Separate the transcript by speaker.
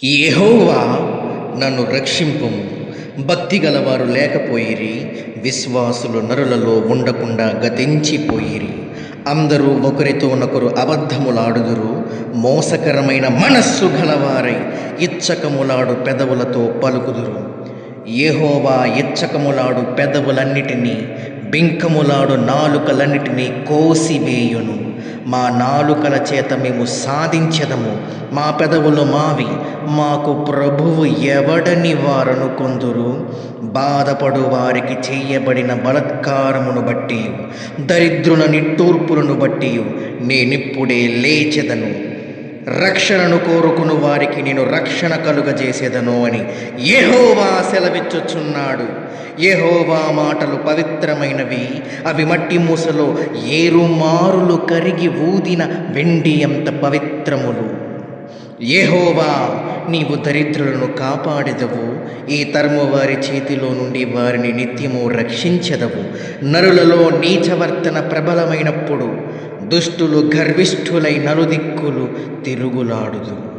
Speaker 1: యెహోవా నన్ను రక్షింపుము. భక్తి గలవారు లేకపోయిరి, విశ్వాసులు నరులలో ఉండకుండా గతించిపోయిరి. అందరూ ఒకరితోనొకరు అబద్ధములాడుదురు, మోసకరమైన మనస్సు గలవారై ఇచ్చకములాడు పెదవులతో పలుకుదురు. యెహోవా ఇచ్చకములాడు పెదవులన్నిటినీ, బింకములాడు నాలుకలన్నిటినీ కోసివేయును. మా నాలుకల చేత మేము సాధించెదము, మా పెదవులు మావి, మాకు ప్రభువు ఎవడని వారనుకొందురు. బాధపడు వారికి చేయబడిన బలత్కారమును బట్టి, దరిద్రుల నిట్టూర్పులను బట్టి నేనిప్పుడే లేచెదను. రక్షణను కోరుకుని వారికి నేను రక్షణ కలుగజేసేదను అని యెహోవా సెలవిచ్చుచున్నాడు. యెహోవా మాటలు పవిత్రమైనవి, అవి మట్టి మూసలో ఏరుమారులు కరిగి ఊదిన వెండి అంత పవిత్రములు. యెహోవా, నీవు దరిద్రులను కాపాడెదవు, ఈ తరము వారి చేతిలో నుండి వారిని నిత్యము రక్షించెదవు. నరులలో నీచవర్తన ప్రబలమైనప్పుడు దుష్టులు గర్విష్ఠులై నలుదిక్కులు తిరుగులాడుదురు.